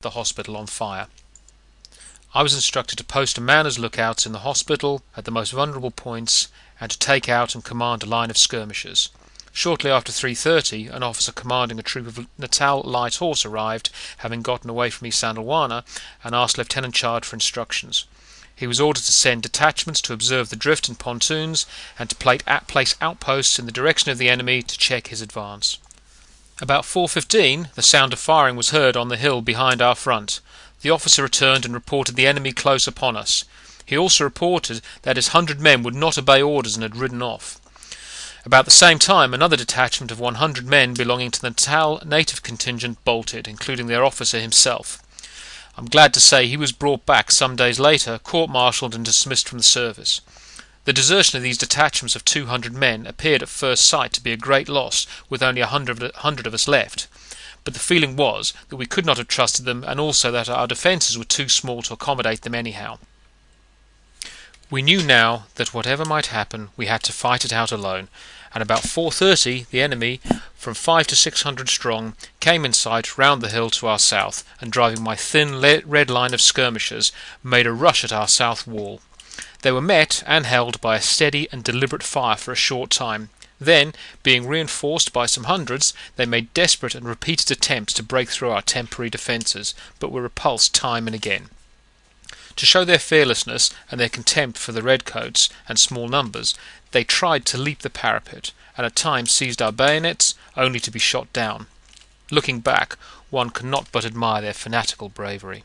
the hospital on fire. I was instructed to post a man as lookouts in the hospital at the most vulnerable points and to take out and command a line of skirmishers. Shortly after 3:30, an officer commanding a troop of Natal light horse arrived, having gotten away from East Sandalwana, and asked Lieutenant Chard for instructions. He was ordered to send detachments to observe the drift and pontoons and to place outposts in the direction of the enemy to check his advance. About 4:15, the sound of firing was heard on the hill behind our front. The officer returned and reported the enemy close upon us. He also reported that his 100 men would not obey orders and had ridden off. About the same time, another detachment of 100 men belonging to the Natal native contingent bolted, including their officer himself. I'm glad to say he was brought back some days later, court-martialed and dismissed from the service. The desertion of these detachments of 200 men appeared at first sight to be a great loss, with only 100 of us left. But the feeling was that we could not have trusted them, and also that our defences were too small to accommodate them anyhow. We knew now that whatever might happen, we had to fight it out alone, and about 4:30 the enemy, from 500 to 600 strong, came in sight round the hill to our south, and driving my thin red line of skirmishers, made a rush at our south wall. They were met and held by a steady and deliberate fire for a short time. Then, being reinforced by some hundreds, they made desperate and repeated attempts to break through our temporary defences, but were repulsed time and again. To show their fearlessness and their contempt for the redcoats and small numbers, they tried to leap the parapet, and at times seized our bayonets, only to be shot down. Looking back, one cannot but admire their fanatical bravery.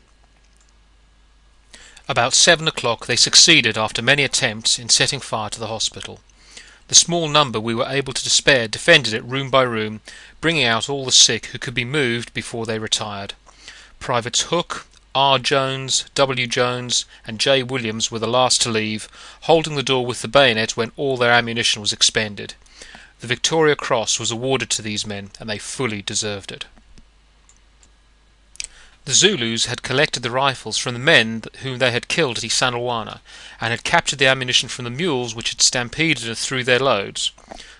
About 7 o'clock they succeeded, after many attempts, in setting fire to the hospital. The small number we were able to spare defended it room by room, bringing out all the sick who could be moved before they retired. Privates Hook, R. Jones, W. Jones, and J. Williams were the last to leave, holding the door with the bayonet when all their ammunition was expended. The Victoria Cross was awarded to these men, and they fully deserved it. The Zulus had collected the rifles from the men whom they had killed at East Sandalwana, and had captured the ammunition from the mules which had stampeded and threw their loads.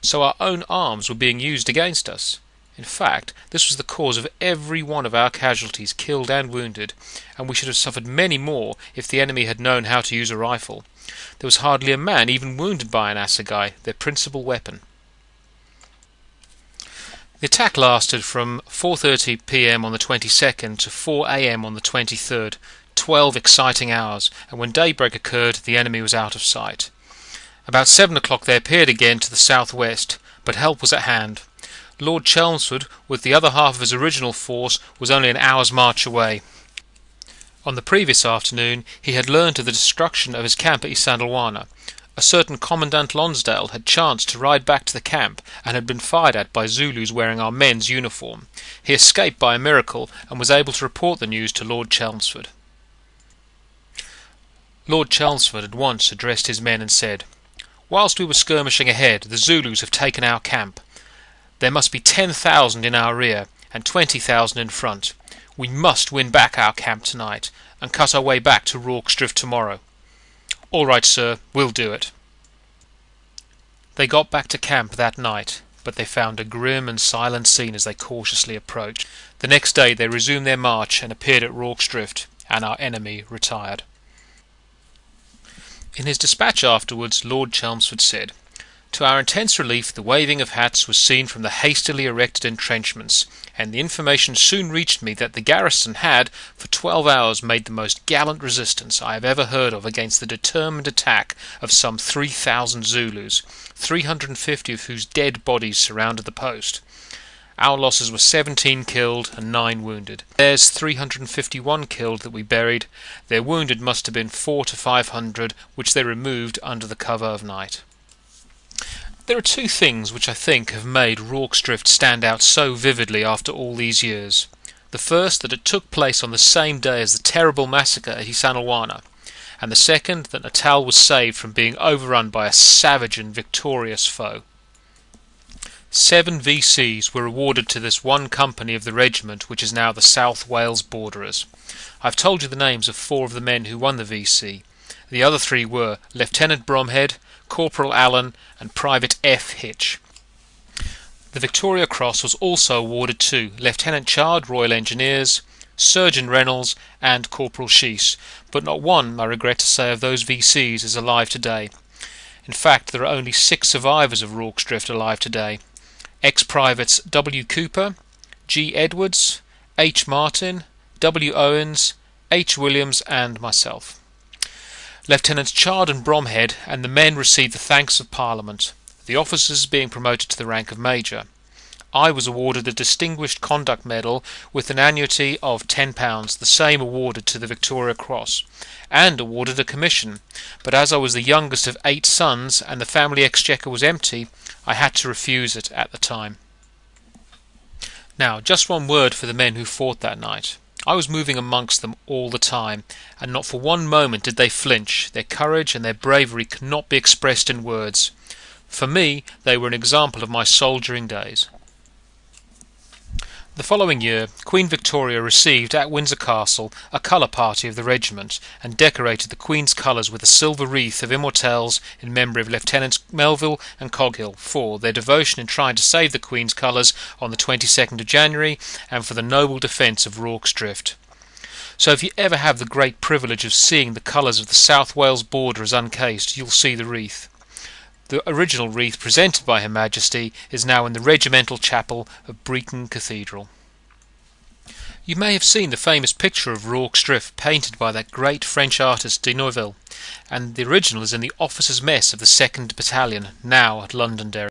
So our own arms were being used against us. In fact, this was the cause of every one of our casualties, killed and wounded, and we should have suffered many more if the enemy had known how to use a rifle. There was hardly a man even wounded by an assegai, their principal weapon. The attack lasted from 4:30 p.m. on the 22nd to 4 a.m. on the 23rd, 12 exciting hours, and when daybreak occurred the enemy was out of sight. About 7 o'clock they appeared again to the southwest, but help was at hand. Lord Chelmsford, with the other half of his original force, was only an hour's march away. On the previous afternoon he had learned of the destruction of his camp at East Sandalwana. A certain Commandant Lonsdale had chanced to ride back to the camp and had been fired at by Zulus wearing our men's uniform. He escaped by a miracle and was able to report the news to Lord Chelmsford. Lord Chelmsford at once addressed his men and said, "Whilst we were skirmishing ahead, the Zulus have taken our camp. There must be 10,000 in our rear and 20,000 in front. We must win back our camp tonight and cut our way back to Rorkes Drift tomorrow." "All right, sir, we'll do it." They got back to camp that night, but they found a grim and silent scene as they cautiously approached. The next day they resumed their march and appeared at Rorkes Drift, and our enemy retired. In his dispatch afterwards, Lord Chelmsford said, "To our intense relief, the waving of hats was seen from the hastily erected entrenchments, and the information soon reached me that the garrison had, for 12 hours, made the most gallant resistance I have ever heard of against the determined attack of some 3,000 Zulus, 350 of whose dead bodies surrounded the post. Our losses were 17 killed and 9 wounded. There's 351 killed that we buried. Their wounded must have been 400 to 500, which they removed under the cover of night." There are two things which I think have made Rorkes Drift stand out so vividly after all these years. The first, that it took place on the same day as the terrible massacre at East Sandalwana, and the second, that Natal was saved from being overrun by a savage and victorious foe. 7 VCs were awarded to this one company of the regiment which is now the South Wales Borderers. I have told you the names of 4 of the men who won the VC. The other 3 were Lieutenant Bromhead, Corporal Allen and Private F. Hitch. The Victoria Cross was also awarded to Lieutenant Chard, Royal Engineers, Surgeon Reynolds, and Corporal Sheese, but not one, I regret to say, of those VCs is alive today. In fact, there are only 6 survivors of Rorkes Drift alive today. Ex-privates W. Cooper, G. Edwards, H. Martin, W. Owens, H. Williams, and myself. Lieutenants Chard and Bromhead and the men received the thanks of Parliament, the officers being promoted to the rank of Major. I was awarded the Distinguished Conduct Medal with an annuity of £10, the same awarded to the Victoria Cross, and awarded a commission, but as I was the youngest of 8 sons and the family exchequer was empty, I had to refuse it at the time. Now, just one word for the men who fought that night. I was moving amongst them all the time, and not for one moment did they flinch. Their courage and their bravery cannot be expressed in words. For me, they were an example of my soldiering days. The following year, Queen Victoria received at Windsor Castle a colour party of the regiment, and decorated the Queen's colours with a silver wreath of immortelles in memory of Lieutenants Melville and Coghill for their devotion in trying to save the Queen's colours on the 22nd of January and for the noble defence of Rorkes Drift. So if you ever have the great privilege of seeing the colours of the South Wales border as uncased, you'll see the wreath. The original wreath presented by Her Majesty is now in the regimental chapel of Brecon Cathedral. You may have seen the famous picture of Rorkes Drift painted by that great French artist de Neuville, and the original is in the officers' mess of the 2nd Battalion, now at Londonderry.